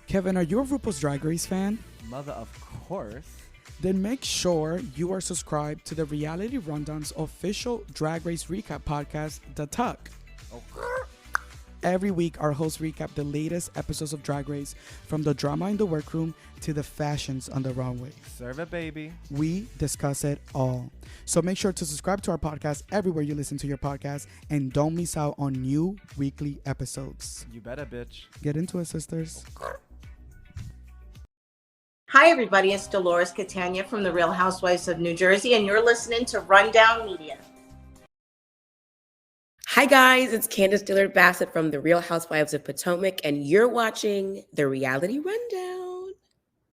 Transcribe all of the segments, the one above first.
Kevin, are you a RuPaul's Drag Race fan? Mother, of course. Then make sure you are subscribed to the Reality Rundown's official Drag Race recap podcast, The Tuck. Oh. Every week, our hosts recap the latest episodes of Drag Race, from the drama in the workroom to the fashions on the runway. Serve it, baby. We discuss it all. So make sure to subscribe to our podcast everywhere you listen to your podcast, and don't miss out on new weekly episodes. You better, bitch. Get into it, sisters. Hi, everybody. It's Dolores Catania from The Real Housewives of New Jersey, and you're listening to Rundown Media. Hi, guys. It's Candace Dillard Bassett from The Real Housewives of Potomac, and you're watching The Reality Rundown.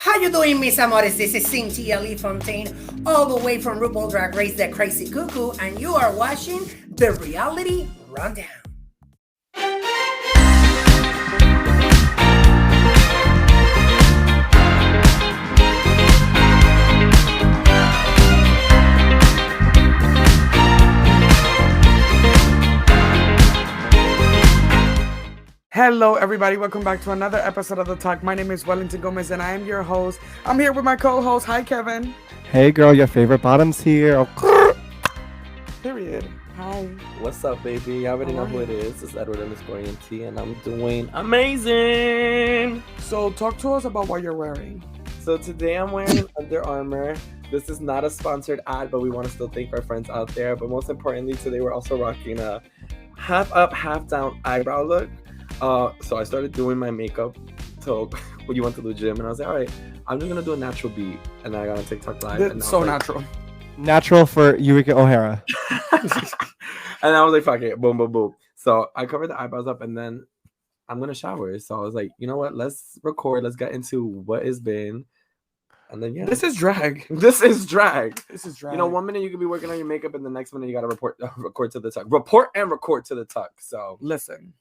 How you doing, mis amores? This is Cynthia Lee Fontaine, all the way from RuPaul Drag Race, That Crazy Cuckoo, and you are watching The Reality Rundown. Hello, everybody. Welcome back to another episode of The Talk. My name is Wellington Gomez, and I am your host. I'm here with my co-host. Hi, Kevin. Hey, girl. Your favorite bottom's here. Oh. Period. Hi. What's up, baby? You already know who it is. It's Edward _ENT, and I'm doing amazing. So, talk to us about what you're wearing. So today I'm wearing Under Armour. This is not a sponsored ad, but we want to still thank our friends out there. But most importantly, today we're also rocking a half up, half down eyebrow look. So I started doing my makeup till when you went to the gym, and I was like, all right, I'm just gonna do a natural beat, and I got on TikTok live. It's so natural. Natural for Eureka O'Hara. And I was like, fuck it, boom, boom, boom. So I covered the eyebrows up, and then I'm gonna shower. So I was like, you know what? Let's record. Let's get into what has been. And then This is drag. This is drag. This is drag. You know, 1 minute you could be working on your makeup, and the next minute you gotta record to the tuck. Report and record to the tuck. So listen.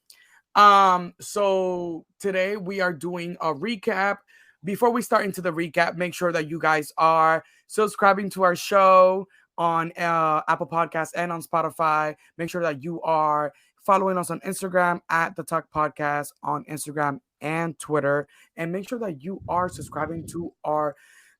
So today we are doing a recap. Before we start into the recap, make sure that you guys are subscribing to our show on Apple Podcasts and on Spotify. Make sure that you are following us on Instagram at The Talk Podcast on Instagram and Twitter. And make sure that you are subscribing to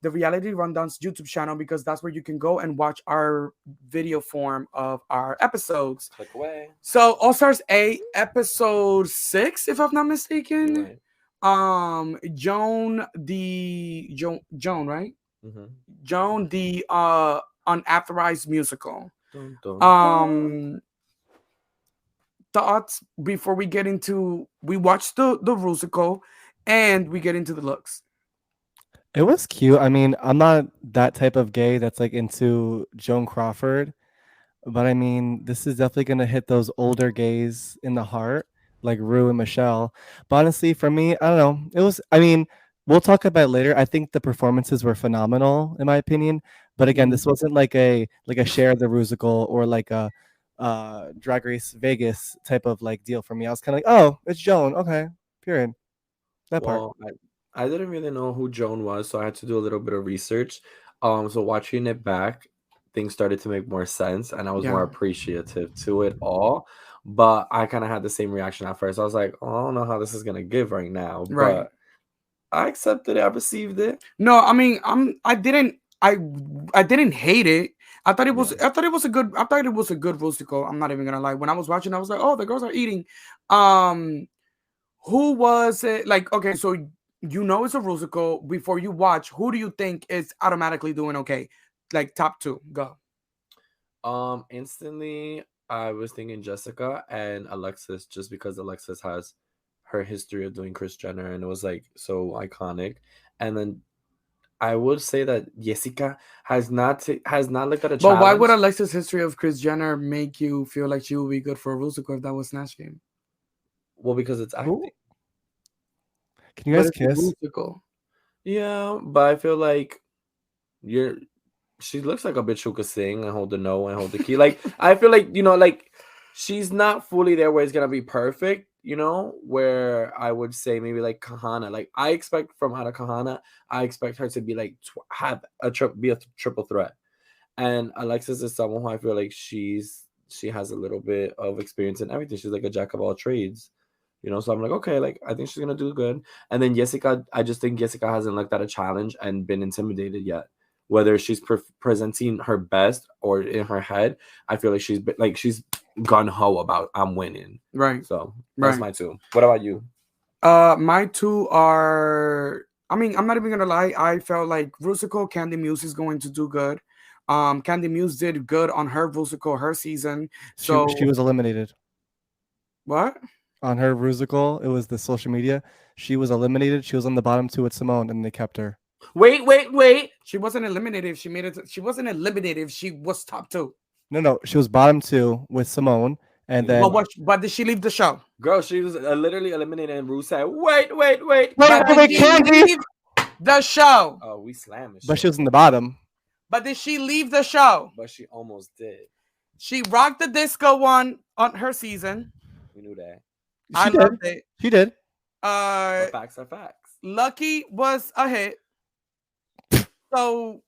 the Reality Rundown's YouTube channel, because that's where you can go and watch our video form of our episodes. click away. So All Stars 8, episode 6, if I'm not mistaken. Right. Joan, right? Mm-hmm. Joan, the unauthorized musical. Dun, dun. Thoughts before we get into, we watched the Rusical and we get into the looks. It was cute. I mean, I'm not that type of gay that's like into Joan Crawford, but I mean, this is definitely gonna hit those older gays in the heart, like Rue and Michelle. But honestly, for me, I don't know. It was. I mean, we'll talk about it later. I think the performances were phenomenal, in my opinion. But again, this wasn't like a Share the Rusical or like a Drag Race Vegas type of like deal for me. I was kind of like, oh, it's Joan. Okay, period. That part. I didn't really know who Joan was, so I had to do a little bit of research. So watching it back, things started to make more sense, and I was more appreciative to it all. But I kind of had the same reaction at first. I was like, oh, I don't know how this is gonna give right now, but I accepted it. I received it. No, I mean, I didn't hate it. I thought it was a good Rusical. I'm not even gonna lie. When I was watching, I was like, oh, the girls are eating. Who was it? Like, okay, so you know it's a Rusical. Before you watch, who do you think is automatically doing okay? Like top 2, go. Instantly, I was thinking Jessica and Alexis, just because Alexis has her history of doing Kris Jenner, and it was like so iconic. And then I would say that Jessica has not looked at a challenge. But why would Alexis' history of Kris Jenner make you feel like she would be good for a Rusical if that was Snatch Game? Well, because it's acting. Can you guys kiss? Rusical. Yeah, but I feel like she looks like a bitch who could sing and hold the note and hold the key. Like, I feel like, you know, like she's not fully there where it's gonna be perfect, you know, where I would say maybe like Kahana. Like, I expect from out of Kahana, I expect her to be like be a triple threat. And Alexis is someone who I feel like she has a little bit of experience in everything. She's like a jack of all trades. You know, so I'm like, okay, like I think she's gonna do good. And then Jessica, I just think Jessica hasn't looked at a challenge and been intimidated yet. Whether she's presenting her best or in her head, I feel like she's gun ho about I'm winning. Right. So that's Right. my 2. What about you? My 2 are. I mean, I'm not even gonna lie. I felt like Rusical Candy Muse is going to do good. Candy Muse did good on her Rusical her season. So she was eliminated what? on her Rusical. It was the social media. She was eliminated. She was on the bottom 2 with Simone, and they kept her. Wait. She wasn't eliminated. She made it. She wasn't eliminated. She was top 2. No, she was bottom 2 with Simone, and then. But did she leave the show? Girl, she was literally eliminated, and Rue said, "Wait, But did she leave the show? Oh, we slammed. But she was in the bottom. But did she leave the show? But she almost did. She rocked the disco one on her season. We knew that. I loved it. She did. But facts are facts. Lucky was a hit. So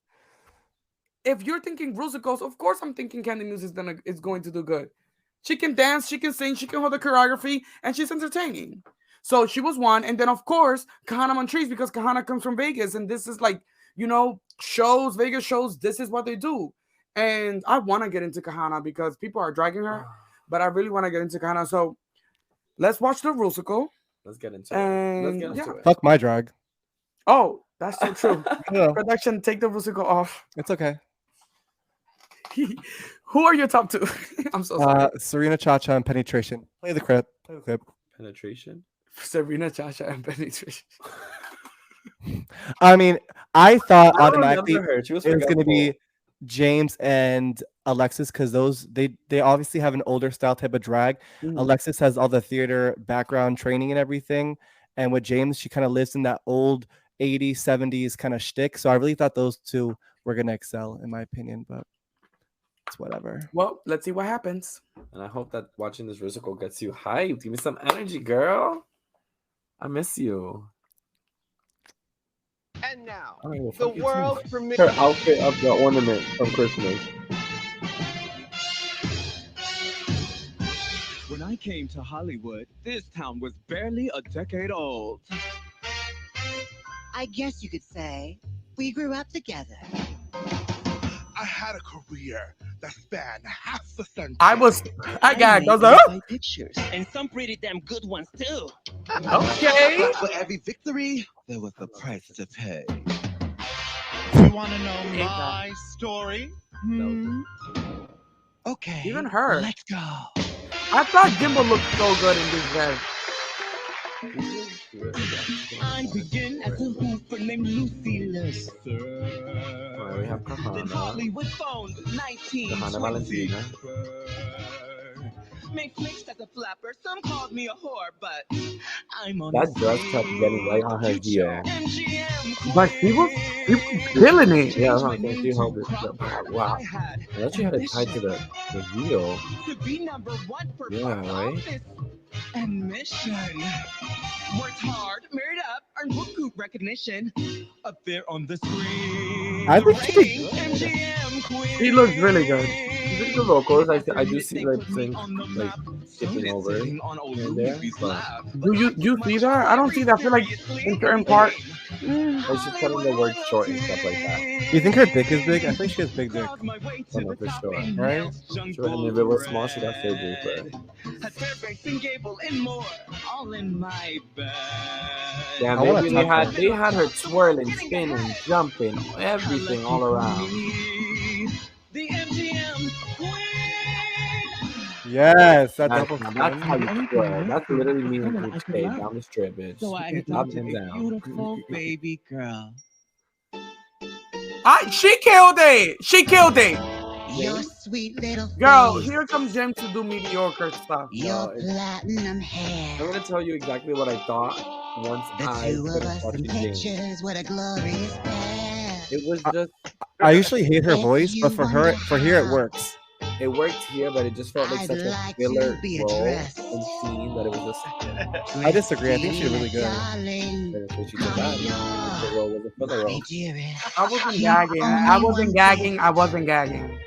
if you're thinking Rusicals, of course I'm thinking Candy Muse is going to do good. She can dance, she can sing, she can hold the choreography, and she's entertaining. So she was one. And then, of course, Kahana Montrese, because Kahana comes from Vegas. And this is like, you know, shows, Vegas shows, this is what they do. And I want to get into Kahana because people are dragging her. But I really want to get into Kahana. So let's watch the Rusical. Let's get into it. Let's get into it. Fuck my drag. Oh, that's so true. Yeah. Production, take the Rusical off. It's okay. Who are your top 2? I'm so sorry. Serena Chacha and Penetration. Play the clip. Penetration. Serena Chacha and Penetration. I mean, I thought automatically She was it was going to be James and Alexis because they obviously have an older style type of drag. Mm. Alexis has all the theater background training and everything, and with James, she kind of lives in that old 80s, 70s kind of shtick. So I really thought those 2 were going to excel, in my opinion, but it's whatever. Well, let's see what happens. And I hope that watching this Rusical gets you hyped. Give me some energy, girl. I miss you. And now, the world premiere. Her outfit of the ornament from Christmas. When I came to Hollywood, this town was barely a decade old. I guess you could say we grew up together. I had a career that spanned half a century. I gagged. I was like, oh! Pictures, and some pretty damn good ones too. Okay. For every victory, there was a price to pay. You want to know my story? Okay. Even her. Let's go. I thought Jimbo looked so good in this dress. I begin as a hooper named Lucy Lester. We have Then Kahana. Hollywood phoned Kahana 1920. Valentina. Make mixed as a flapper. Some called me a whore, but I'm on That dress kept getting right on her heel. But she was killing it. Yeah, huh? She held it. Wow. I thought she had it tied to the heel. To be number 1 for Yeah, right? office and mission. Worked hard, married up, earned book group recognition. Up there on the screen. I think she reigning MGM queen. She looks really good. The vocals, I do see like things like skipping over here and there. But Do you see that? I don't see that. I feel like in certain part. it's just cutting the word short and stuff like that. You think her dick is big? I think she has big dick. I don't know for sure. Right? Sure, and if it was small, she'd have surgery for it. Had Fairbanks and Gable and more, all in my bag. Yeah, I wanna maybe touch they had her twirling, spinning, jumping, everything all around. The MGM queen. Yes, that That's, double that's how spin. you twirl. That's literally me when you stay down the strip, bitch. So I Up adopted and a down. beautiful baby girl. She killed it. She killed it. Your sweet little Girl, face, here comes James to do mediocre stuff. your it's- platinum hair. I'm gonna tell you exactly what I thought once The I two of finished us in watching James. pictures, what a glorious pair. It was just I usually hate her voice, but for here it works. it worked here, but it just felt like I'd such a like filler to be role addressed. and scene that it was just I disagree. I think she did really good. Darling, that she did that. The role was a filler role. mommy dearest. I wasn't gagging. I wasn't gagging. I wasn't gagging.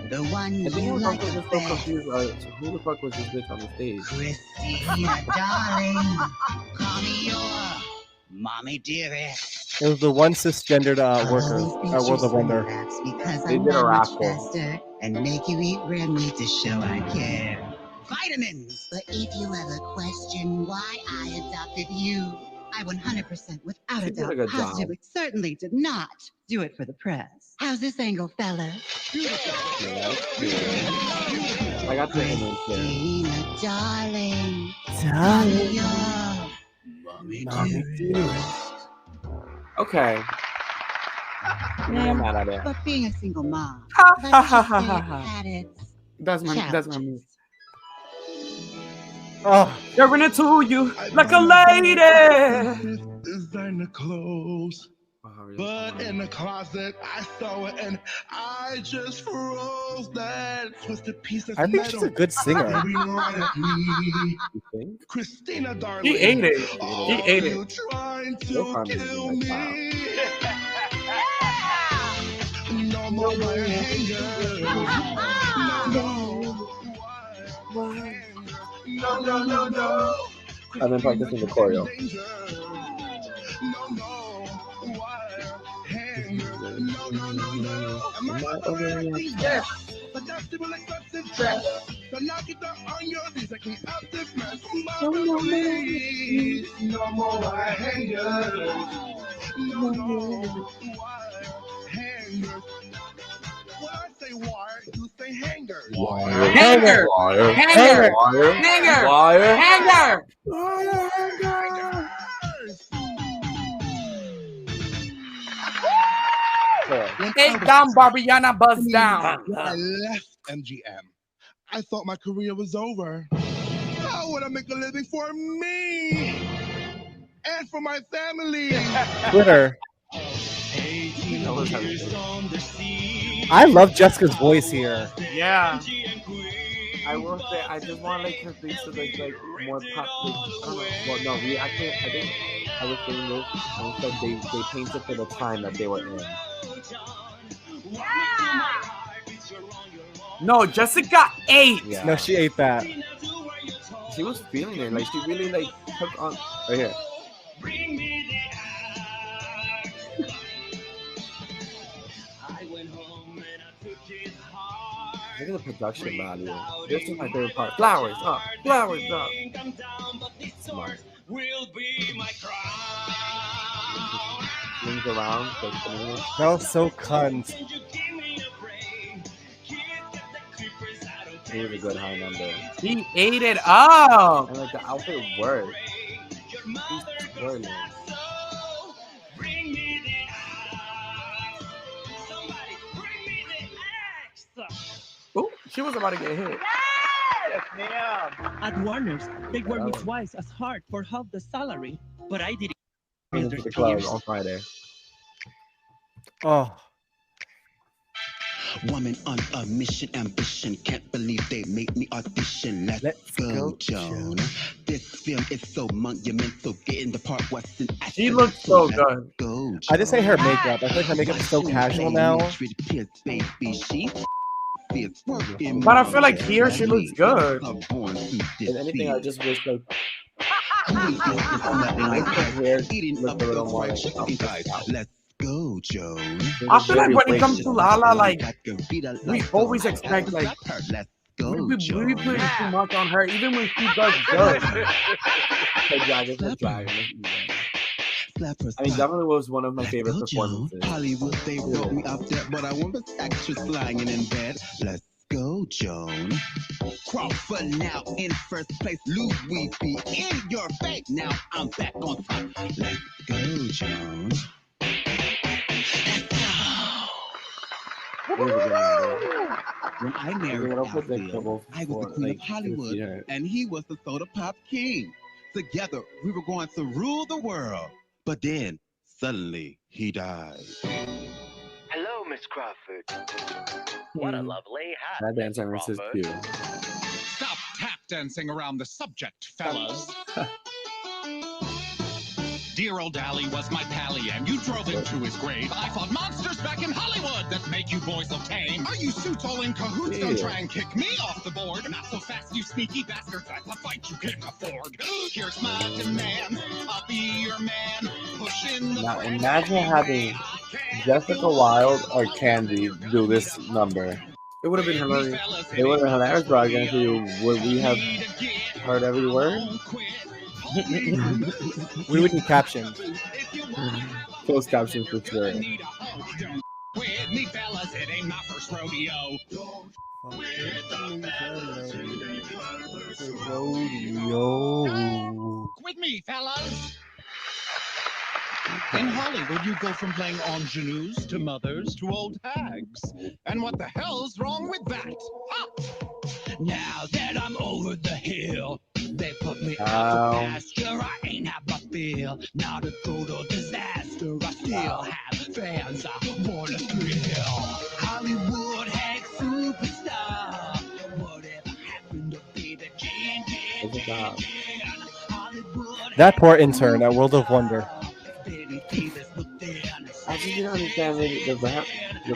the one I think I you was like also the just so best. confused. Who the fuck was this bitch on the stage? Christina, darling, call me your mommy dearest. It was the one cisgendered worker, Always beat your world of wonder. synapse because They I'm did a that much raffle. faster and make you eat red meat to show I care. Vitamins! But if you ever question why I adopted you, I 100% without She a did a doubt good job. positively certainly did not do it for the press. How's this angle, fella? Yeah, that's good. I got the image there. Christina, darling, Darling, your mommy mommy dearest. Okay. I'm not mad at it. But being a single mom, Ha, let's ha, ha, just ha, say ha, it ha. had its That's my move. challenges. Oh, Giving it to you like a lady. Designer clothes. Oh, really? But in the closet, I saw it and I just froze. That twisted piece of I think she's a metal. good singer. Staring right at me. You think? Christina, darling. He ate it. Are He ate you it. trying Your to harmony is kill like, me? wow. No more wire hangers. No. I've been practicing the choreo. No more wire hangers. When I say wire, you say hanger. Wire. Hanger. Wire. Hanger. Wire. Hanger. Wire. Hanger. Take down, Barbiana, buzz down. When I left MGM, I thought my career was over. How would I make a living for me and for my family? Twitter. I love Jessica's voice here. Yeah. I will say, I just want like her face to like more pop. Like, I don't know. Well, no, I think I was saying this, and I said they painted for the time that they were in. No, Jessica ate. Yeah. No, she ate that. She was feeling it. Like she really like took on. Right here. Look at the production value. This is my favorite part. Flowers up. Flowers up. Smart. Swings around. That was so cunt. It was a good high number. He ate it up. And like the outfit worked. He's twirling. Oh, she was about to get hit. At Warner's, they worked me twice as hard for half the salary, but I didn't. Went to the club on Friday. Oh, Woman on a mission, ambition. Can't believe they made me audition. Let's go, Joan. This film is so monumental. Getting the part what's in action. She looks so good. Go, I just hate her makeup. I feel like her makeup is so casual now. But I feel like here she looks good. If anything, I just wish like hair looked a little more like Let's go, Joan. I feel like when it comes to Lala, like we always expect like we put too much on her, even when she does good. her dragon, her dragon. I mean, definitely was one of my favorite performances. Hollywood, they wrote me out there, but I want the actress lying in bed. Let's go, Joan. Crawford now in first place. Louis be in your face. Now I'm back on top. Let's go, Joan. When I married Alfield, I was the queen of Hollywood, and he was the soda pop king. Together, we were going to rule the world. But then, suddenly, he died. Hello, Miss Crawford. What a lovely hat. That dance reference is cute. Stop tap dancing around the subject, fellas. Dear old Dally was my pally, and you drove him to his grave. I fought monsters back in Hollywood that make you boys so tame. Are you suits all in cahoots? Don't try and kick me off the board. Not so fast, you sneaky bastards. That's a fight you can't afford. Here's my demand. I'll be your man. Pushing the Now imagine having Jessica Wilde or Candy do this number. It would have been hilarious. It would have been hilarious, but I guarantee you, would we have heard every word? We would need captions. Closed captions for sure. With me, fellas, it ain't my first rodeo. With me, fellas. In Hollywood, you go from playing ingenues to mothers to old hags. And what the hell's wrong with that? Now that I'm over the hill, they put me out to pasture. I ain't have my fill. Not a total disaster. I still have fans. I want to thrill. Hollywood hack superstar. Whatever happened to be the king? That poor intern at World of Wonder. I just didn't understand the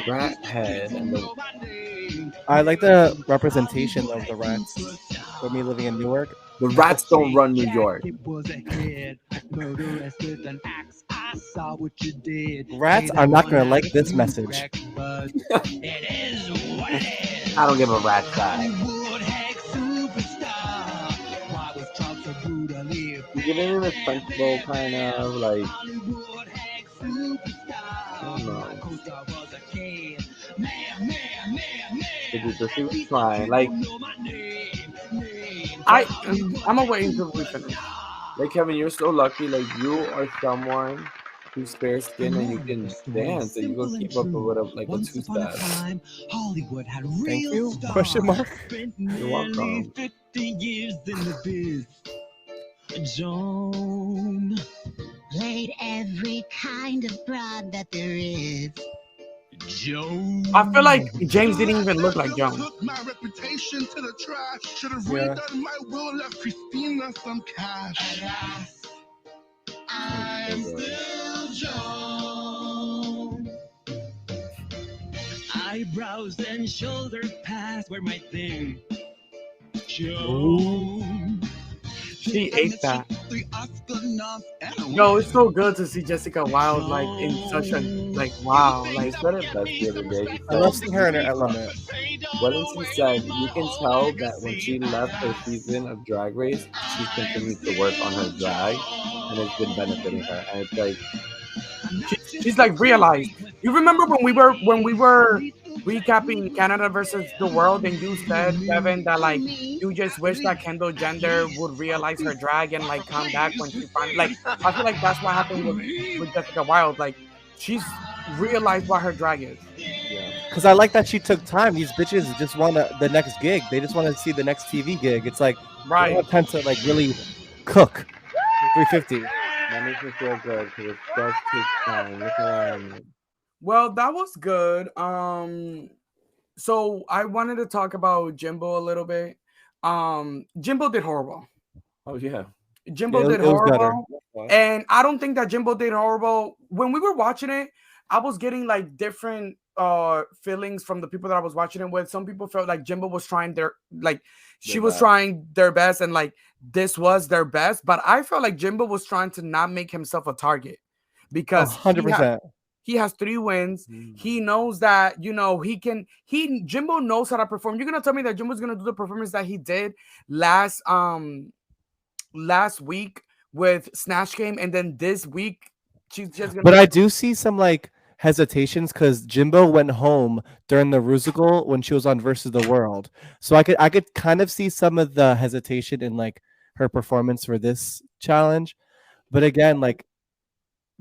rat head and the. I like the representation of the rats. With me living in Newark, the rats don't run New York. Rats are not going to like this message. I don't give a rat side. You give it a respectable kind of like. I don't know. She was trying. Like, I'm away until we finish. Like, Kevin, you're so lucky. Like, you are someone who's fair skin and you can dance and you can keep up with a two-step. Thank you? Question mark? You're welcome. 50 years in the biz. Joan played every kind of broad that there is. Joan. I feel like James didn't even look like Joan. Took my reputation to the trash. Should have redone my will, left Christina some cash. I'm still Joan. Eyebrows and shoulder pads were my thing. Joan. She ate that. Yo, it's so good to see Jessica Wilde like in such a wow. Like, said it best the other day. I love seeing her in her element. What did she said? You can tell that when she left her season of Drag Race, she continued to work on her drag, and it's been benefiting her. And it's like she's like realized. You remember when we were recapping Canada versus the world, and you said, Kevin, that like you just wish that Kendall Jenner would realize her drag and like come back when she finally like. I feel like that's what happened with Jessica Wilde. Like she's realized what her drag is. Because I like that she took time. These bitches just want the next gig. They just want to see the next TV gig. It's like right. They don't have time to like really cook. 350. That makes me feel good because it does take time. Look around. Well, that was good. So I wanted to talk about Jimbo a little bit. Jimbo did horrible. Oh yeah. Jimbo did horrible. And I don't think that Jimbo did horrible. When we were watching it, I was getting like different feelings from the people that I was watching it with. Some people felt like Jimbo was trying trying their best, and like this was their best. But I felt like Jimbo was trying to not make himself a target because 100%. He has 3 wins. He knows that, Jimbo knows how to perform. You're going to tell me that Jimbo's going to do the performance that he did last week with Snatch Game, and then this week she's just going to. But I do see some like hesitations because Jimbo went home during the Rusical when she was on Versus the World. So I could kind of see some of the hesitation in like her performance for this challenge. But again, like,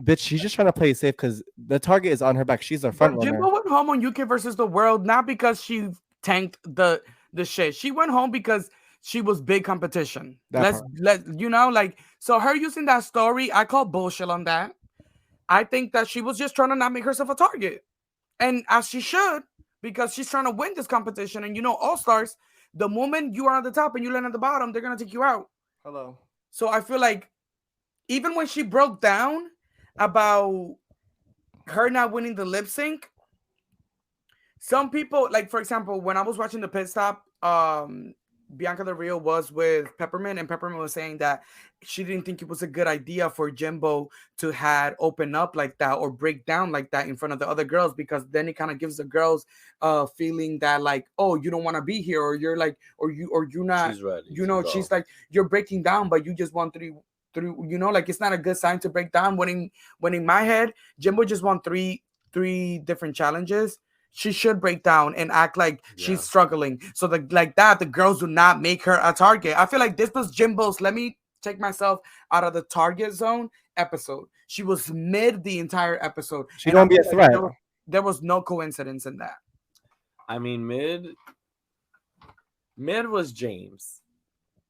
bitch, she's just trying to play it safe because the target is on her back. She's a front runner. Jimbo went home on UK Versus the World not because she tanked the shit. She went home because she was big competition. So her using that story, I call bullshit on that. I think that she was just trying to not make herself a target, and as she should, because she's trying to win this competition. And All Stars, the moment you are at the top and you land at the bottom, they're gonna take you out. Hello. So I feel like even when she broke down about her not winning the lip sync, some people, like for example, when I was watching the pit stop, Bianca Del Rio was with Peppermint, and Peppermint was saying that she didn't think it was a good idea for Jimbo to had open up like that or break down like that in front of the other girls, because then it kind of gives the girls feeling that like, oh, you don't want to be here, or you're like, or you're not, She's ready. she's like, you're breaking down, but you just won three, like it's not a good sign to break down. When in my head, Jimbo just won three different challenges. She should break down and act like she's struggling. So like that, the girls do not make her a target. I feel like this was Jimbo's let me take myself out of the target zone episode. She was mid the entire episode. She don't be a threat. There was no coincidence in that. I mean, mid was James.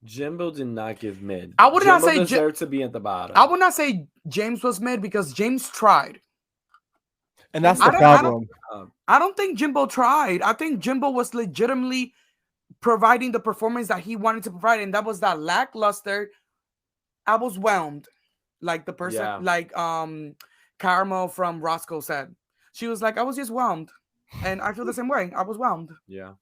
Jimbo did not give mid. I would not say deserved to be at the bottom. I would not say James was mid because James tried. And that's the problem. I don't think Jimbo tried. I think Jimbo was legitimately providing the performance that he wanted to provide, and that was that lackluster. I was whelmed, like the person, like Caramel from Roscoe said. She was like, I was just whelmed, and I feel the same way. I was whelmed. Yeah,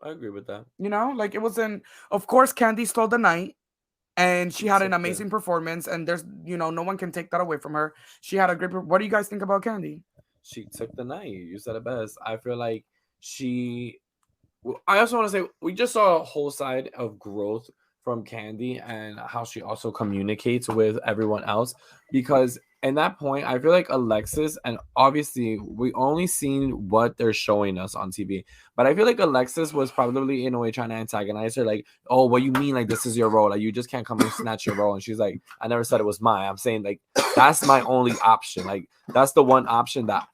I agree with that. You know, like it wasn't. Of course, Candy stole the night. And she had an amazing performance, and there's, no one can take that away from her. She had a great. What do you guys think about Candy? She took the night. You said it best. I feel like I also want to say we just saw a whole side of growth from Candy and how she also communicates with everyone else. Because in that point, I feel like Alexis, and obviously we only seen what they're showing us on TV, but I feel like Alexis was probably in a way trying to antagonize her, like, oh, what you mean, like this is your role, like you just can't come and snatch your role. And she's like, I never said it was mine. I'm saying like that's my only option. Like that's the one option that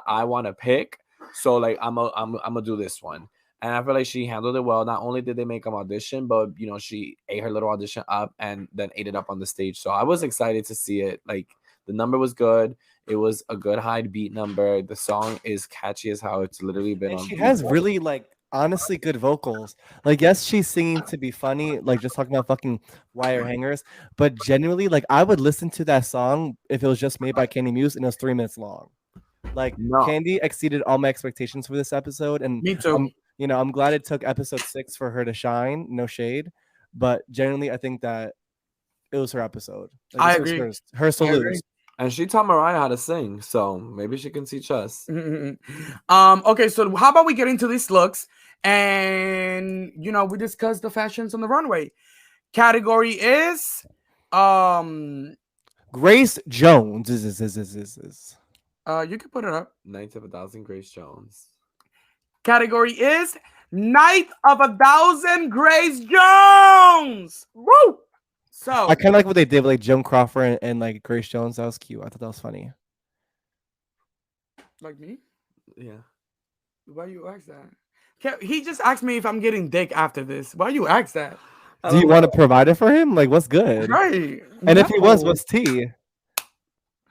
I want to pick. So like I'm gonna do this one. And I feel like she handled it well. Not only did they make them audition, but she ate her little audition up and then ate it up on the stage. So I was excited to see it. Like the number was good. It was a good high beat number. The song is catchy as how it's literally been. And on she has really like honestly good vocals. Like yes, she's singing to be funny, like just talking about fucking wire hangers. But genuinely, like I would listen to that song if it was just made by Candy Muse and it was 3 minutes long. Like Candy exceeded all my expectations for this episode, and me too. I'm glad it took episode 6 for her to shine. No shade, but genuinely, I think that it was her episode. Like, I agree. Her salute. And she taught Mariah how to sing, so maybe she can teach us. Okay, so how about we get into these looks, and we discuss the fashions on the runway. Category is Grace Jones. You can put it up. Night of 1,000 Grace Jones. Category is Night of 1,000 Grace Jones. Woo! So I kind of like what they did with like Joan Crawford and like Grace Jones. That was cute. I thought that was funny. Like me? Yeah. Why you ask that? He just asked me if I'm getting dick after this. Why you ask that? Do you want to provide it for him? Like, what's good? Right. And if he was, what's tea?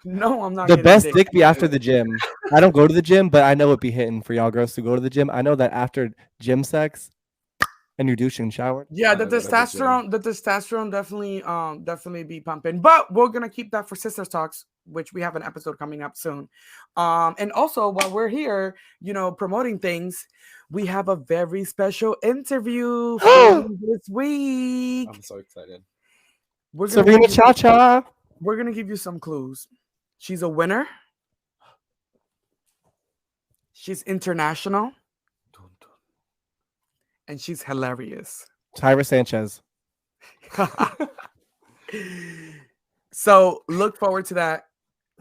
No, I'm not. The best dick be after the gym. I don't go to the gym, but I know it'd be hitting for y'all girls to go to the gym. I know that after gym sex and you're douching and showered. Yeah, the testosterone definitely be pumping. But we're gonna keep that for Sisters Talks, which we have an episode coming up soon. And also while we're here, promoting things, we have a very special interview this week. I'm so excited. Serena Cha-Cha. We're gonna give you some clues. She's a winner. She's international. And she's hilarious. Tyra Sanchez. So look forward to that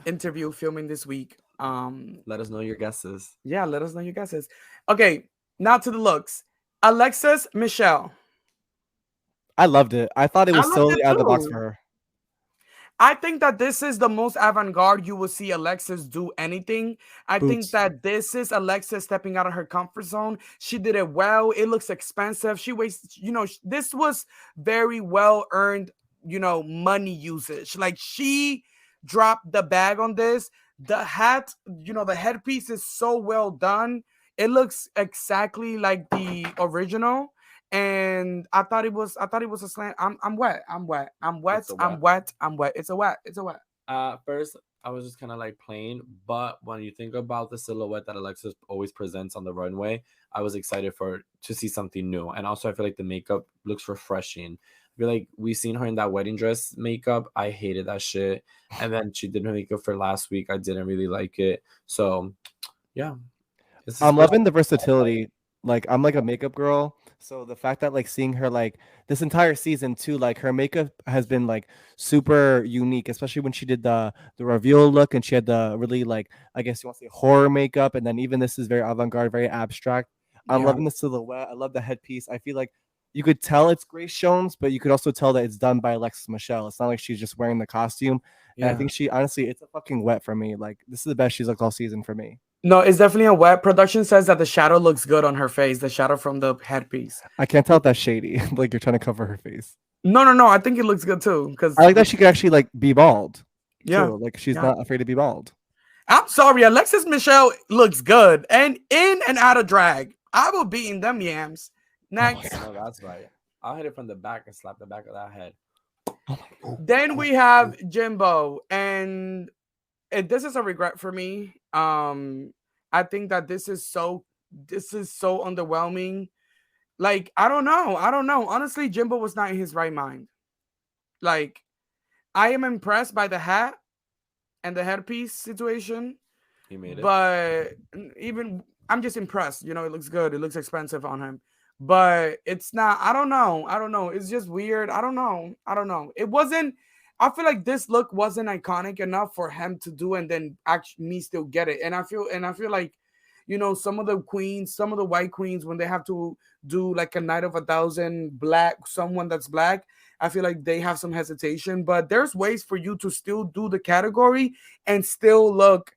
interview filming this week. Let us know your guesses. Yeah, let us know your guesses. Okay, now to the looks. Alexis Michelle. I loved it. I thought it was solely out of the box for her. I think that this is the most avant-garde you will see Alexis do anything. I think that this is Alexis stepping out of her comfort zone. She did it well. It looks expensive. She wastes, this was very well-earned, money usage. Like she dropped the bag on this. The hat, the headpiece is so well done. It looks exactly like the original. and I thought it was a slant. I'm wet. I'm wet. I'm wet. It's a I'm wet. wet. I'm wet. It's a wet. It's a wet. First, I was just kind of like plain, but when you think about the silhouette that Alexis always presents on the runway, I was excited to see something new. And also, I feel like the makeup looks refreshing. I feel like we seen her in that wedding dress makeup. I hated that shit. And then she did her makeup for last week. I didn't really like it. So, yeah, this is I'm first. loving the versatility. Like I'm like a makeup girl, so the fact that like seeing her like this entire season too, like her makeup has been like super unique, especially when she did the reveal look and she had the really like I guess you want to say horror makeup, and then even this is very avant-garde, very abstract. I'm Yeah. loving the silhouette. I love the headpiece. I feel like you could tell it's Grace Jones, but you could also tell that it's done by Alexis Michelle. It's not like she's just wearing the costume. And I Yeah. think she honestly, it's a fucking wet for me. Like this is the best she's looked all season for me. No, it's definitely a wet. Production says that the shadow looks good on her face. The shadow from the headpiece. I can't tell if that's shady. Like you're trying to cover her face. No, no, no. I think it looks good too. Because I like that she could actually like be bald yeah, too. Like she's yeah. not afraid to be bald. I'm sorry, Alexis Michelle looks good and in and out of drag. I will be in them yams. Next. No, that's right. I'll hit it from the back and slap the back of that head. Then we have Jimbo, and this is a regret for me. I think that this is so underwhelming. Like, I don't know. Honestly, Jimbo was not in his right mind. Like, I am impressed by the hat and the headpiece situation. He made it. But even I'm just impressed. You know, it looks good. It looks expensive on him. But it's not, I don't know. It's just weird. I don't know. It wasn't, I feel like this look wasn't iconic enough for him to do and then actually me still get it. And I feel like, you know, some of the white queens, when they have to do like a night of 1,000 black, someone that's black, I feel like they have some hesitation. But there's ways for you to still do the category and still look,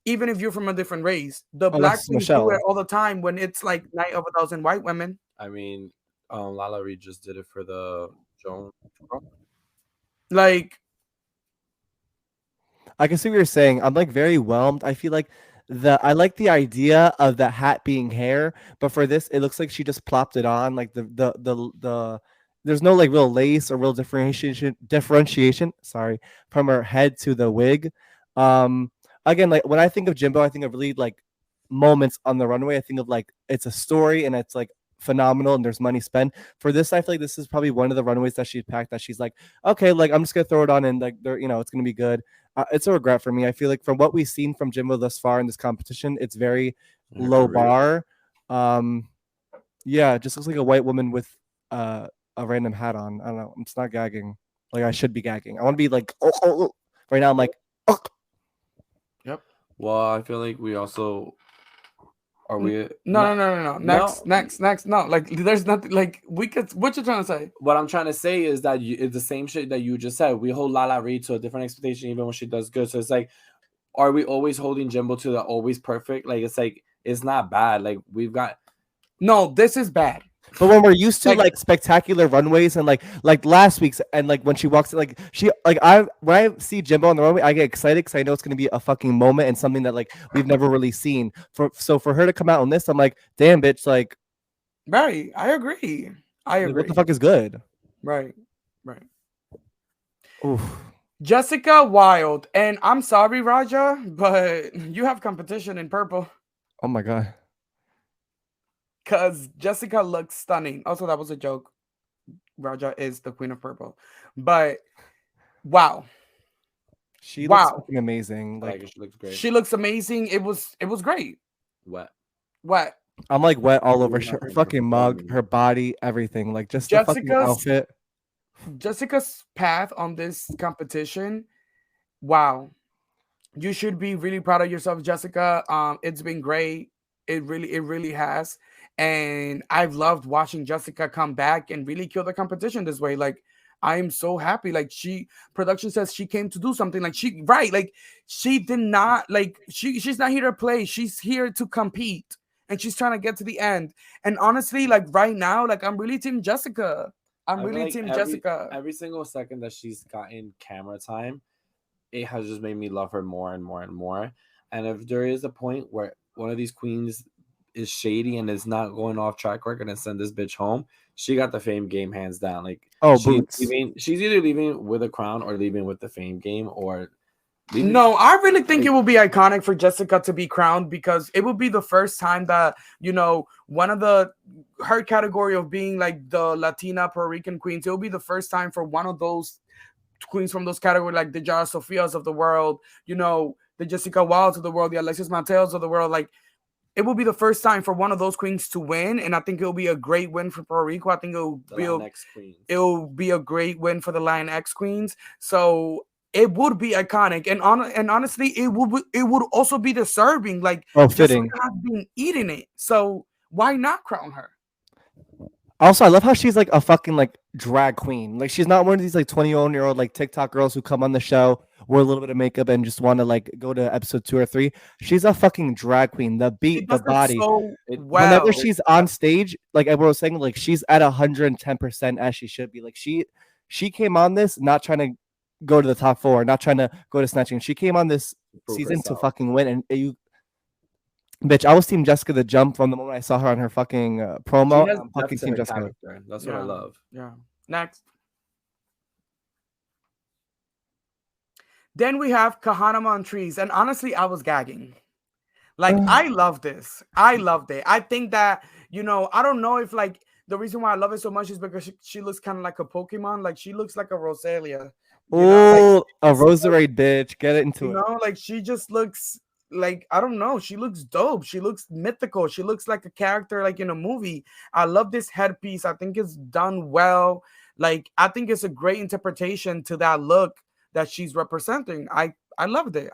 even if you're from a different race. The black Alexis queens do it Michelle. all the time when it's like night of 1,000 white women. I mean, Lala Reed just did it for the Joan. Like, I can see what you're saying. I'm like very whelmed. I feel like I like the idea of the hat being hair, but for this, it looks like she just plopped it on. Like the there's no like real lace or real differentiation. Sorry, from her head to the wig. Again, like when I think of Jimbo, I think of really like moments on the runway. I think of like it's a story and it's like phenomenal and there's money spent. For this, I feel like this is probably one of the runways that she's packed that she's like, okay, like I'm just gonna throw it on and like there, you know, it's gonna be good. It's a regret for me. I feel like from what we've seen from Jimbo thus far in this competition, it's very low bar. Yeah, it just looks like a white woman with a random hat on. I don't know. I'm just not gagging. Like I should be gagging. I want to be like, oh. Right now I'm like, oh. Yep. Well, I feel like we also are we no. Next. No, like there's nothing like we could. What you trying to say? What I'm trying to say is that it's the same shit that you just said. We hold Lala Reed to a different expectation even when she does good. So it's like, are we always holding Jimbo to the always perfect? Like it's like it's not bad. Like we've got no, this is bad. But when we're used to like spectacular runways and like last week's and like when she walks like she like when I see Jimbo on the runway, I get excited because I know it's gonna be a fucking moment and something that like we've never really seen. So for her to come out on this, I'm like, damn bitch, like right. I agree. Like, what the fuck is good? Right. Oof. Jessica Wilde, and I'm sorry, Raja, but you have competition in purple. Oh my god. Because Jessica looks stunning. Also, that was a joke. Raja is the queen of purple. But, wow. She looks fucking amazing. Like she looks great. She looks amazing. It was great. Wet. I'm like wet all over her fucking mug, her body, everything. Like just the fucking outfit. Jessica's path on this competition, wow. You should be really proud of yourself, Jessica. It's been great. It really has. And I've loved watching Jessica come back and really kill the competition this way. Like, I am so happy. Like, production says she came to do something. Like, she did not, like, she's not here to play. She's here to compete. And she's trying to get to the end. And honestly, like, right now, like, I'm really team Jessica. I'm really team Jessica. Every single second that she's gotten camera time, it has just made me love her more and more and more. And if there is a point where one of these queens is shady and is not going off track, we're gonna send this bitch home. she got the Fame game hands down. Like, Oh, she's boots. she's either leaving with a crown or leaving with the Fame game, or leaving. No, I really think it will be iconic for Jessica to be crowned, because it will be the first time that, one of her category of being like the Latina Puerto Rican queens, it will be the first time for one of those queens from those categories, like the Yara Sofias of the world, the Jessica Wilds of the world, the Alexis Mateos of the world. Like, it will be the first time for one of those queens to win, and I think it will be a great win for Puerto Rico. I think it will be a great win for the Lion X queens. So it would be iconic, and honestly, it would also be deserving. Like, Jessica fitting. has been eating it, so why not crown her? Also, I love how she's like a fucking like drag queen. Like, she's not one of these like 20-year-old like TikTok girls who come on the show, wear a little bit of makeup, and just want to like go to episode 2 or 3. She's a fucking drag queen. The beat, the body. Whenever she's on stage, like everyone was saying, like she's at 110% as she should be. Like she came on this not trying to go to the top 4, not trying to go to snatching. She came on this season to fucking win, and bitch, I was Team Jessica the jump from the moment I saw her on her fucking promo. She has I'm fucking depth to Team her Jessica. character. That's what I love. Yeah. Next. Then we have Kahana Montrese, and honestly, I was gagging. Like, I love this. I loved it. I think that, I don't know if like the reason why I love it so much is because she looks kind of like a Pokemon. Like, she looks like a Rosalia. Oh, a Roserade, bitch. Get it into it. Like, she just looks like, I don't know. She looks dope. She looks mythical. She looks like a character like in a movie. I love this headpiece. I think it's done well. Like, I think it's a great interpretation to that look that she's representing. I loved it.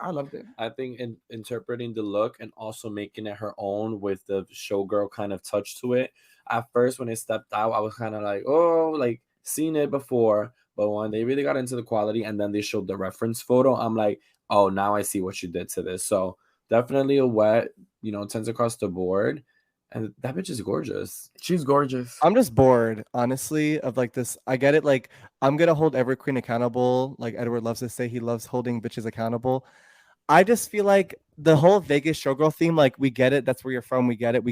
I think interpreting the look and also making it her own with the showgirl kind of touch to it. At first, when it stepped out, I was kind of like, oh, like seen it before. But when they really got into the quality and then they showed the reference photo, I'm like, oh, now I see what you did to this. So definitely a wet, 10s across the board. And that bitch is gorgeous. She's gorgeous. I'm just bored, honestly, of like this. I get it. Like, I'm going to hold every queen accountable. Like Edward loves to say, he loves holding bitches accountable. I just feel like the whole Vegas showgirl theme, like, we get it. That's where you're from. We get it.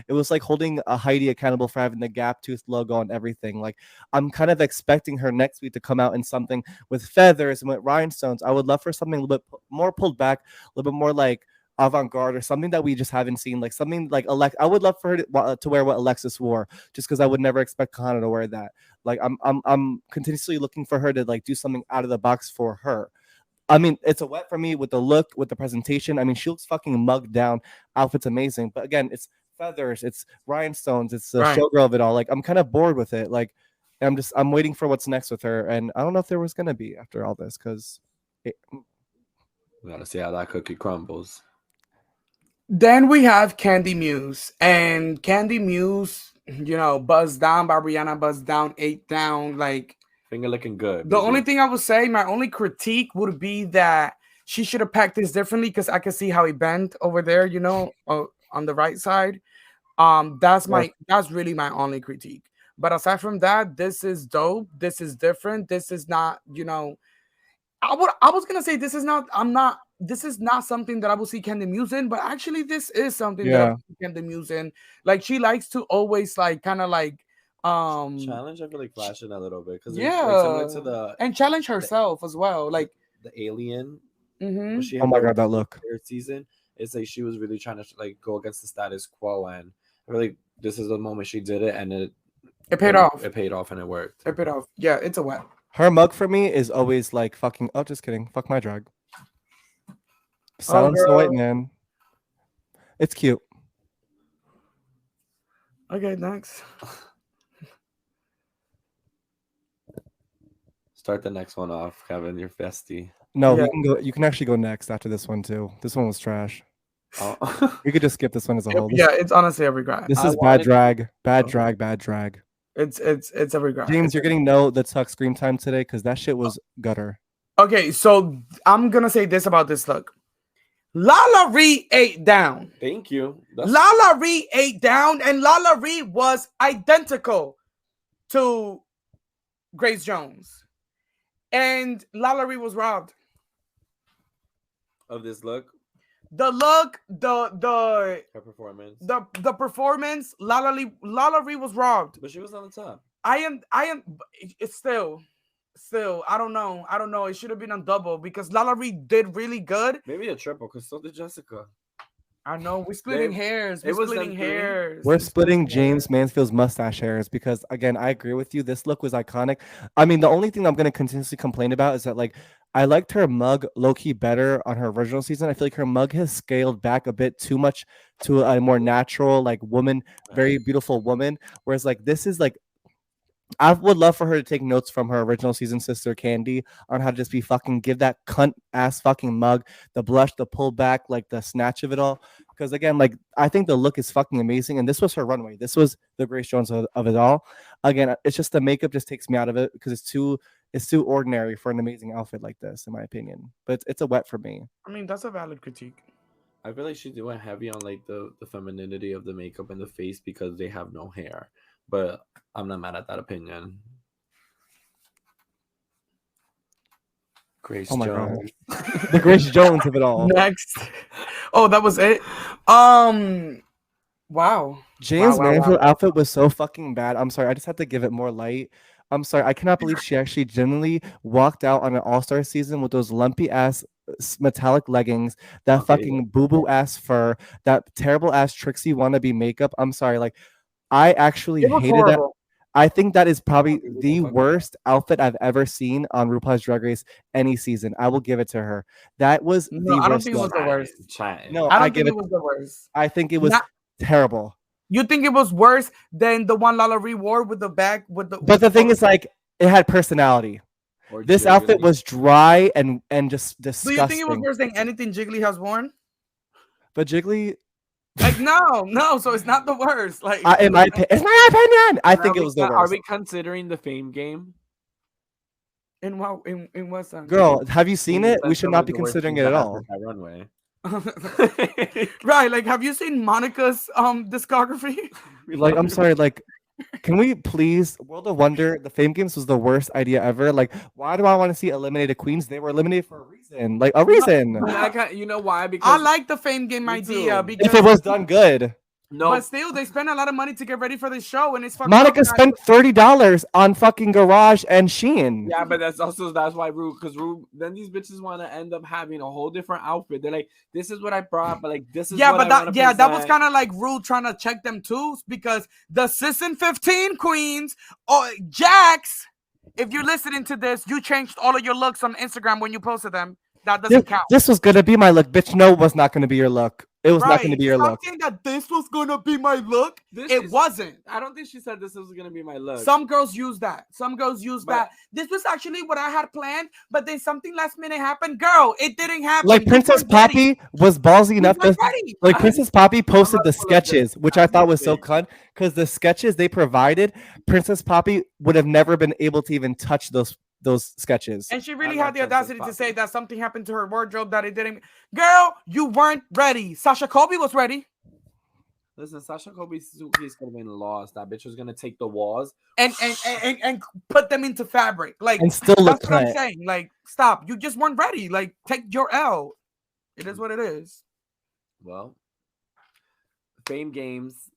It was like holding a Heidi accountable for having the gap tooth logo on everything. Like, I'm kind of expecting her next week to come out in something with feathers and with rhinestones. I would love for something a little bit more pulled back, a little bit more like avant-garde, or something that we just haven't seen, like something like I would love for her to wear what Alexis wore, just because I would never expect Kahana to wear that. Like, I'm continuously looking for her to like do something out of the box for her. I mean, it's a wet for me with the look, with the presentation. I mean, she looks fucking mugged down. Outfit's amazing, but again, it's feathers, it's rhinestones, it's the showgirl of it all. Like, I'm kind of bored with it. Like, I'm waiting for what's next with her, and I don't know if there was gonna be after all this, because we gotta see how that cookie crumbles. Then we have Candy Muse, and Candy Muse, buzzed down by Rihanna, buzzed down, 8 down, like finger looking good. The only thing I would say, my only critique would be that she should have packed this differently, because I could see how he bent over there, on the right side. That's really my only critique. But aside from that, this is dope. This is different. This is not, I was gonna say this is not something that I will see Candy Muse in, but actually this is something that I will see Candy Muse in. Like, she likes to always like kind of like challenge. I feel like flashing a little bit, because like, similar to the and challenge herself as well, like the Alien. She oh my god, that look. Season, it's like she was really trying to like go against the status quo, and I feel like this is the moment she did it, and it paid off. It paid off, and it worked. It paid off. Yeah, it's a wet. Her mug for me is always like fucking. Oh, just kidding. Fuck my drag. Silence the white man. It's cute. Okay, next. Start the next one off, Kevin. You're festy. No, we can go. You can actually go next after this one too. This one was trash. Oh. We could just skip this one as a whole. Yeah, it's honestly a regret. This is bad drag. Bad drag. It's a regret. James, you're getting the Tuck scream time today, because that shit was gutter. Okay, so I'm gonna say this about this look. Lala Ree 8 down. Thank you. Lala Ree 8 down, and Lala Ree was identical to Grace Jones. And Lala Ree was robbed of this look. The look, her performance, the performance. Lala Ree was robbed, but she was on the top. It's still. I don't know. It should have been on double because Lalaurie did really good. Maybe a triple because so did Jessica. I know we're splitting hairs. We're it was splitting them three. hairs. We're splitting James Mansfield's mustache hairs because, again, I agree with you. This look was iconic. I mean, the only thing I'm going to continuously complain about is that, like, I liked her mug low-key better on her original season. I feel like her mug has scaled back a bit too much to a more natural, like, woman, very beautiful woman. Whereas, like, this is, like, I would love for her to take notes from her original season sister Candy on how to just be fucking give that cunt ass fucking mug, the blush, the pull back, like the snatch of it all. Because again, like I think the look is fucking amazing, and this was her runway. This was the Grace Jones of it all. Again, it's just the makeup just takes me out of it because it's too ordinary for an amazing outfit like this, in my opinion. But it's a wet for me. I mean, that's a valid critique. I feel like she went heavy on like the femininity of the makeup and the face because they have no hair. But I'm not mad at that opinion. Grace Jones. The Grace Jones of it all. Next. Oh, that was it? Wow. James Mansfield outfit was so fucking bad. I'm sorry. I just had to give it more light. I'm sorry. I cannot believe she actually genuinely walked out on an all-star season with those lumpy ass metallic leggings, that fucking boo-boo ass fur, that terrible ass Trixie wannabe makeup. I'm sorry. Like, I actually hated that. I think that is probably the worst outfit I've ever seen on RuPaul's Drag Race any season. I will give it to her. That was the worst. I don't think it was the worst. No, I don't think it was the worst. I think it was terrible. You think it was worse than the one Lalaurie wore with the bag with the? But the thing is, like, it had personality. This outfit was dry and just disgusting. Do you think it was worse than anything Jiggly has worn? But Jiggly. Like no, so it's not the worst. Like it's my opinion. I think it was the worst. Are we considering the Fame game? In what sense? Girl, have you seen it? We should not be considering it at all. Runway. Right, like have you seen Monica's discography? Like, I'm sorry, like, can we please, World of Wonder, the Fame Games was the worst idea ever. Like, why do I want to see eliminated queens? They were eliminated for a reason. Like, a reason. You know why? Because I like the Fame Game idea because if it was done good. No, but still, they spend a lot of money to get ready for the show, and it's fucking. Monica spent $30 on fucking Garage and Shein. Yeah, but that's why then these bitches want to end up having a whole different outfit. They're like, this is what I brought, but like this is what that was kind of like Rue trying to check them too, because the season 15 queens, Jax, if you're listening to this, you changed all of your looks on Instagram when you posted them. That doesn't count. This was gonna be my look, bitch. No, it was not gonna be your look. It was not going to be your look. Saying that this was going to be my look. It wasn't. I don't think she said this was going to be my look. Some girls use that. That. This was actually what I had planned, but then something last minute happened. Girl, it didn't happen. Like Princess Poppy was ballsy enough to... Like Princess Poppy posted the sketches, which I thought was so cunt, because the sketches they provided, Princess Poppy would have never been able to even touch those sketches. And she really had the audacity to say that something happened to her wardrobe that it didn't. Girl, you weren't ready. Sasha Colby was ready. Listen, Sasha Colby's suitcase could have been lost. That bitch was gonna take the walls and put them into fabric. Like, and still look that's what I'm saying. Like, stop. You just weren't ready. Like, take your L. It is what it is. Well, Fame Games,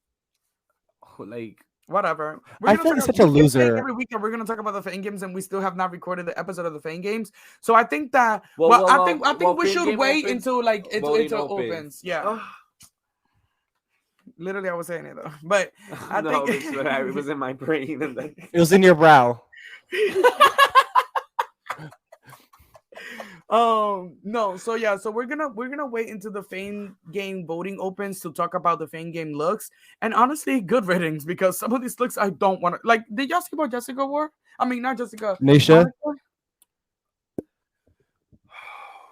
like. Whatever. I feel like such a loser. Every week we're gonna talk about the Fame Games, and we still have not recorded the episode of the Fame Games. So I think that I think we should wait until like it opens. Yeah. Literally, I was saying it though, but I think it was in my brain. And then... It was in your brow. No, so yeah, so we're gonna wait until the Fame Game voting opens to talk about the Fame Game looks, and honestly, good ratings, because some of these looks I don't want to like. Did y'all see what Jessica wore? I mean, not Jessica. Nisha.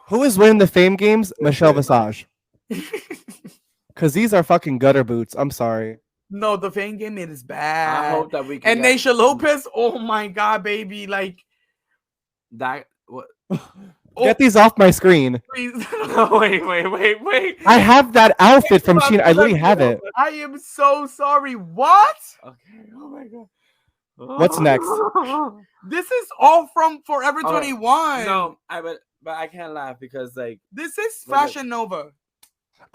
Who is winning the Fame Games? Michelle Visage. Because these are fucking gutter boots. I'm sorry. No, the Fame Game, it is bad. I hope that we can. And Naysha Lopez, oh my god, baby, like that. What? Get these off my screen. No, wait. I have that outfit from Shein. I literally have it. I am so sorry. What? Okay. Oh my god. What's next? This is all from Forever 21. No, but I can't laugh because like this is Fashion Nova.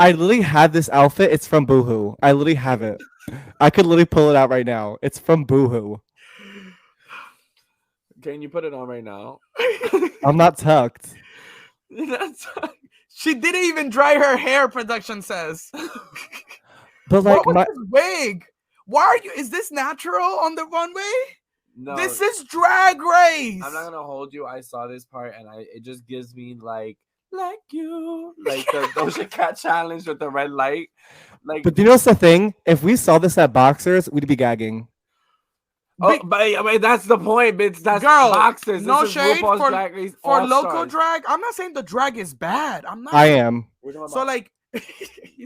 I literally have this outfit. It's from Boohoo. I literally have it. I could literally pull it out right now. It's from Boohoo. Can you put it on right now? I'm not tucked. She didn't even dry her hair, production says. But like what was this wig? Why are you? Is this natural on the runway? No, this is Drag Race. I'm not gonna hold you. I saw this part and it just gives me like you, like the Doja Cat challenge with the red light. Like, but you know what's the thing? If we saw this at Boxers, we'd be gagging. oh, but that's the point, bitch. That's Girl, Boxers. no this is shade RuPaul's for, Drag Race for All local Stars. drag. I'm not saying the drag is bad. I'm not. I am. So like,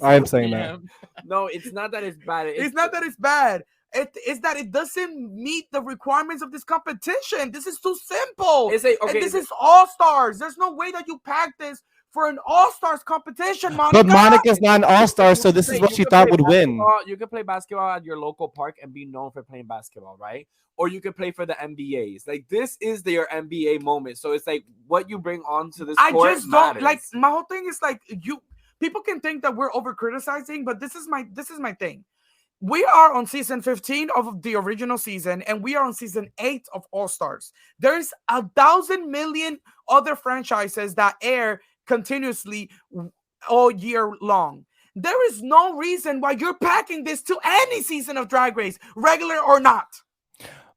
I am saying that. No, it's not that it's bad. It's not that it's bad. It's that it doesn't meet the requirements of this competition. This is too simple. It's like, and okay, this is All Stars. There's no way that you pack this for an All Stars competition, Monica. But Monica's not an all-star, so this is what she thought would win. You could play basketball at your local park and be known for playing basketball, right? Or you could play for the NBAs. Like, this is your NBA moment. So it's like what you bring onto this sport I just don't matters. like. My whole thing is like, people can think that we're over criticizing, but this is my thing. We are on season 15 of the original season, and we are on season 8 of All Stars. There's 1,000 million other franchises that air continuously all year long. There is no reason why you're packing this to any season of Drag Race, regular or not.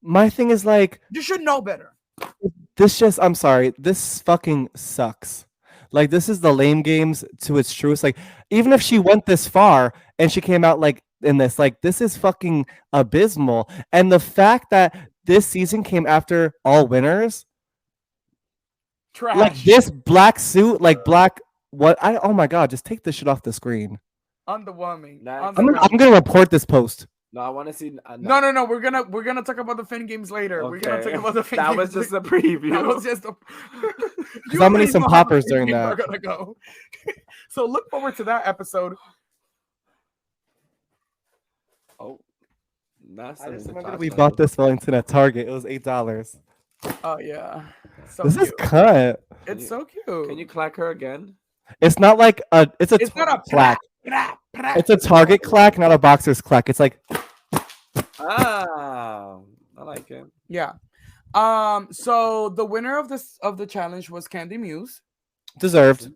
My thing is like, you should know better. I'm sorry, this fucking sucks. Like, this is the lame games to its truest. Like, even if she went this far and she came out like in this, like, this is fucking abysmal. And the fact that this season came after all winners, trash. Like this black suit, like black. Oh my god, just take this shit off the screen. Underwhelming. I'm gonna report this post. No, I want to see. No. We're gonna talk about the Fin Games later. Okay. We're gonna talk about the Fin That Games. was just a preview. That was just a. I'm gonna need some poppers during that. We're gonna go. So look forward to that episode. Oh, that's. I just remember we bought this Wellington at Target. It was $8. Oh yeah. So this cute. is cut. It's so cute. Can you clack her again? It's not like a. It's not a clack. It's a Target clack, not a Boxer's clack. It's like. Ah, I like it. Yeah. So the winner of the challenge was Candy Muse. Deserved.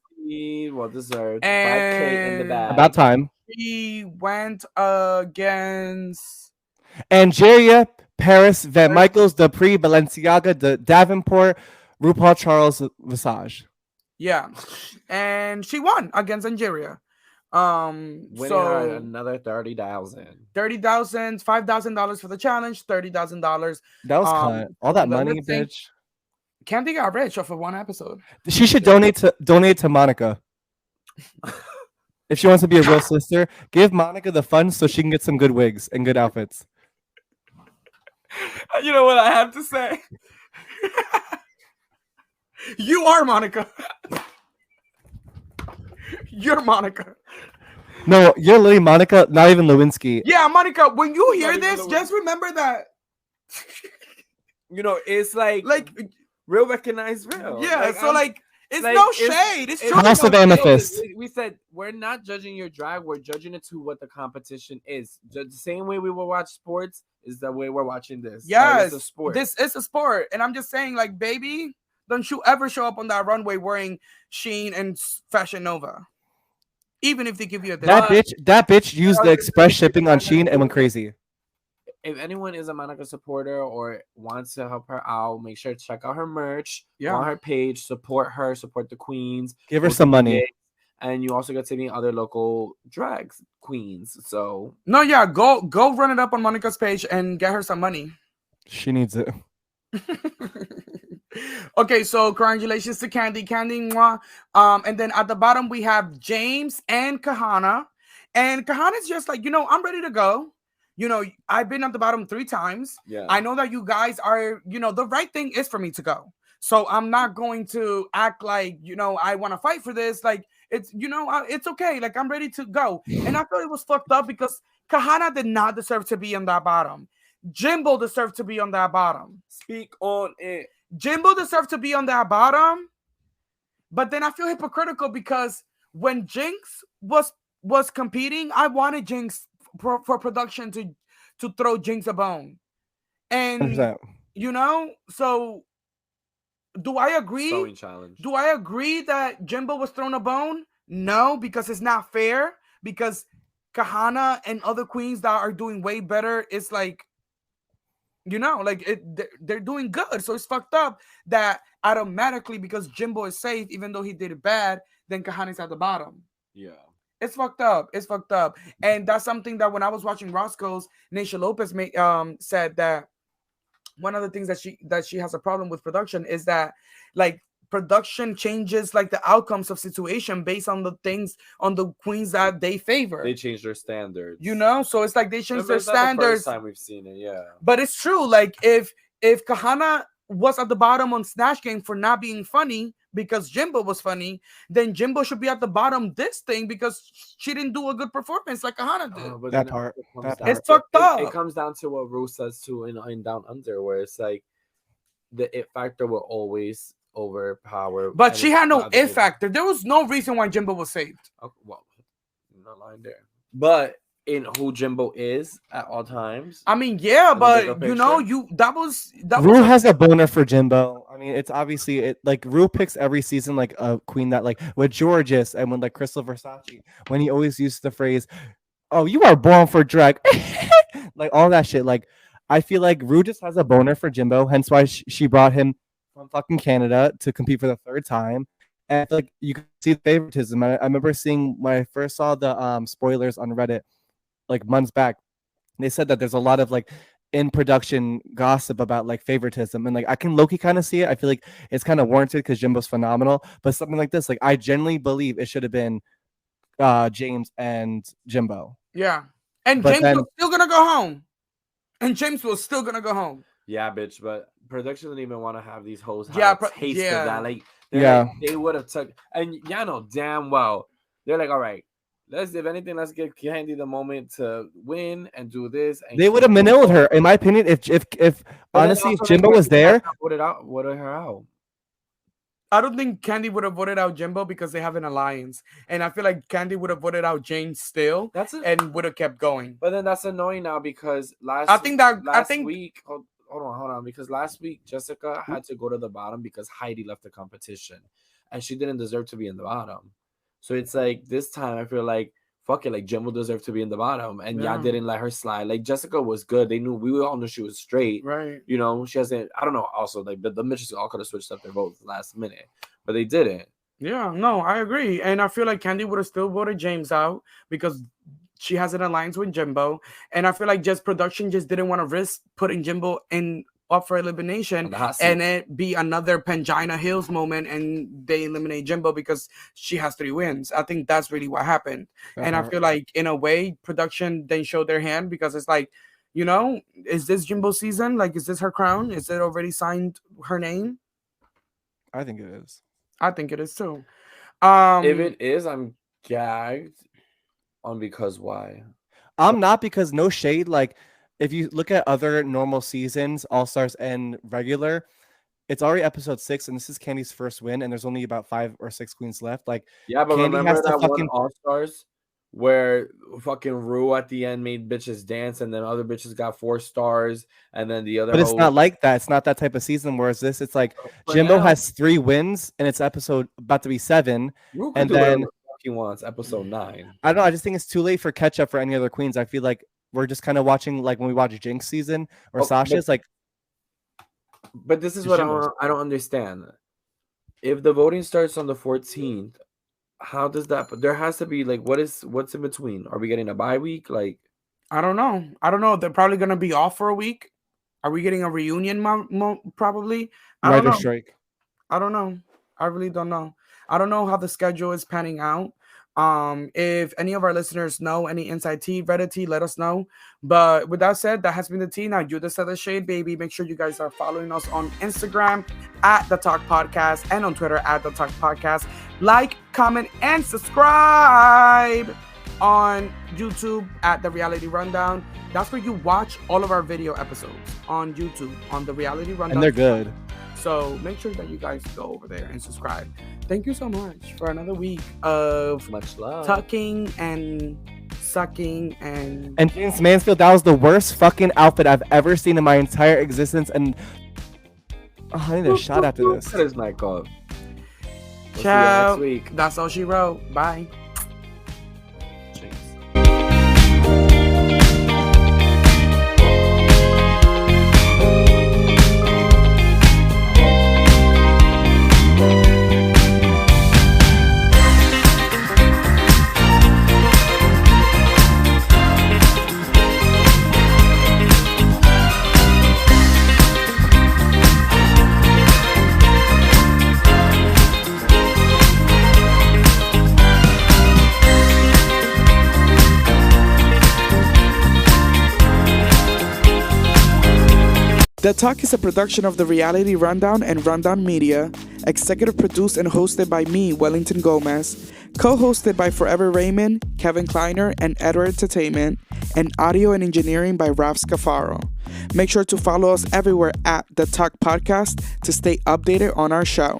Well deserved. And 5K in the bag. About time. She went against Angeria, Paris, Van Michaels, Dupree, Balenciaga, Davenport, RuPaul Charles Visage. Yeah. And she won against Angeria. Winning So her another $30,000. $30,000, $5,000 for the challenge, $30,000. That was cut. All that the money, lip sync. bitch. Candy got rich off of one episode. She should donate to Monica. If she wants to be a real sister, give Monica the funds so she can get some good wigs and good outfits. You know what I have to say? You are Monica. You're Monica. No, you're literally Monica, not even Lewinsky. Yeah, Monica, when you hear this, just remember that. You know, it's like real recognize real. Yeah, it's no shade. It's truly House no of Amethyst. We said we're not judging your drag. We're judging it to what the competition is. The same way we will watch sports is the way we're watching this. Yes, it's a sport. This is a sport, and I'm just saying, like, baby, don't you ever show up on that runway wearing Shein and Fashion Nova, even if they give you a That bitch used the express shipping on Shein and went crazy. If anyone is a Monica supporter or wants to help her out, make sure to check out her merch Yeah. on her page. Support her, support the queens. Give her go some to money. gigs, and you also get to meet other local drag queens. So No, yeah, go run it up on Monica's page and get her some money. She needs it. Okay, so congratulations to Candy, mwah. And then at the bottom we have James and Kahana, and Kahana's just like, I'm ready to go. I've been at the bottom 3 times. Yeah. I know that you guys are, the right thing is for me to go. So I'm not going to act like, I want to fight for this. Like, it's, it's okay. Like, I'm ready to go. And I thought it was fucked up because Kahana did not deserve to be on that bottom. Jimbo deserved to be on that bottom. Speak on it. Jimbo deserved to be on that bottom. But then I feel hypocritical because when Jinx was competing, I wanted Jinx for production to throw Jinx a bone. And 100%. so Do I agree? Sewing challenge. Do I agree that Jimbo was thrown a bone? No, because it's not fair. Because Kahana and other queens that are doing way better, it's like, they're doing good. So it's fucked up that automatically, because Jimbo is safe, even though he did it bad, then Kahana's at the bottom. Yeah. It's fucked up. It's fucked up. And that's something that when I was watching Roscoe's, Naisha Lopez said that one of the things that she has a problem with production is that, like, production changes like the outcomes of situation based on the things, on the queens that they favor. They change their standards. So it's like they change their It's not standards. the first time we've seen it, yeah. But it's true. Like, if Kahana was at the bottom on Snatch Game for not being funny because Jimbo was funny, then Jimbo should be at the bottom this thing because she didn't do a good performance like Kahana did. But That then part. It's fucked up. It comes down to what Rue says too in Down Under, where it's like the it factor will always overpower. But she had no it factor. There was no reason why Jimbo was saved. Okay, well, I'm not lying there. But in who Jimbo is at all times. I mean, yeah, but that was Rue has a boner for Jimbo. I mean, it's obviously like Rue picks every season like a queen that, like, with Georges and when like Crystal Versace, when he always used the phrase, "Oh, you are born for drag," like all that shit. Like, I feel like Rue just has a boner for Jimbo, hence why she brought him from fucking Canada to compete for the third time. And I feel like you can see the favoritism. I remember seeing when I first saw the spoilers on Reddit, like months back, they said that there's a lot of like in production gossip about like favoritism, and like I can low-key kind of see it. I feel like it's kind of warranted because Jimbo's phenomenal, but something like this, like I genuinely believe it should have been James and Jimbo. Yeah, and James was still gonna go home, Yeah, bitch, but production didn't even want to have these hoes have a taste of that. Like, they would have took, and y'all know damn well they're like, all right, if anything, let's give Candy the moment to win and do this. And they would have manilled her, in my opinion. If honestly, if Jimbo was there, voted her out. I don't think Candy would have voted out Jimbo because they have an alliance, and I feel like Candy would have voted out James still, and would have kept going. But then that's annoying now because last week, hold on, because last week Jessica had to go to the bottom because Heidi left the competition, and she didn't deserve to be in the bottom. So it's like this time I feel like fuck it, like Jimbo deserved to be in the bottom, and y'all didn't let her slide. Like Jessica was good. We all knew she was straight. Right. She hasn't. I don't know. Also, like the bitches all could have switched up their votes last minute, but they didn't. Yeah, no, I agree, and I feel like Candy would have still voted James out because she has an alliance with Jimbo, and I feel like just production just didn't want to risk putting Jimbo up for elimination and it be another Pangina Hills moment and they eliminate Jimbo because she has 3 wins. I think that's really what happened. And I feel like in a way production then showed their hand because it's like, is this Jimbo's season? Like, is this her crown? Is it already signed her name? I think it is. I think it is too. If it is, I'm gagged on because why? I'm not, because no shade, like if you look at other normal seasons, All Stars and regular, it's already episode 6, and this is Candy's first win, and there's only about 5 or 6 queens left. Like, yeah, but Candy remember that one All Stars where fucking Rue at the end made bitches dance, and then other bitches got 4 stars, and then the other. But it's not like that. It's not that type of season. Whereas this, it's like Jimbo has 3 wins, and it's episode about to be 7, Rue and then he wants episode 9. I don't know. I just think it's too late for catch up for any other queens. I feel like we're just kind of watching like when we watch Jinx season or Sasha's. But this is what I don't understand. If the voting starts on the 14th, how does that? There has to be like what's in between? Are we getting a bye week? Like, I don't know. They're probably gonna be off for a week. Are we getting a reunion? Probably. I don't know. Strike. I don't know. I really don't know. I don't know how the schedule is panning out. If any of our listeners know any inside tea, Reddit tea, let us know. But with that said, that has been the tea. Now you just said the shade, baby. Make sure you guys are following us on Instagram at The Talk Podcast and on Twitter at The Talk Podcast. Like, comment, and subscribe on YouTube at The Reality Rundown. That's where you watch all of our video episodes on YouTube on The Reality Rundown. And they're good. So make sure that you guys go over there and subscribe. Thank you so much for another week of much love, tucking and sucking and James Mansfield. That was the worst fucking outfit I've ever seen in my entire existence. And Oh, I need a shot after this. Cut his mic off. We'll Ciao. see you next week. That's all she wrote. Bye. The Talk is a production of the Reality Rundown and Rundown Media, executive produced and hosted by me, Wellington Gomez, co-hosted by Forever Raymond, Kevin Kleiner, and Edward Entertainment, and audio and engineering by Ralph Scafaro. Make sure to follow us everywhere at The Talk Podcast to stay updated on our show.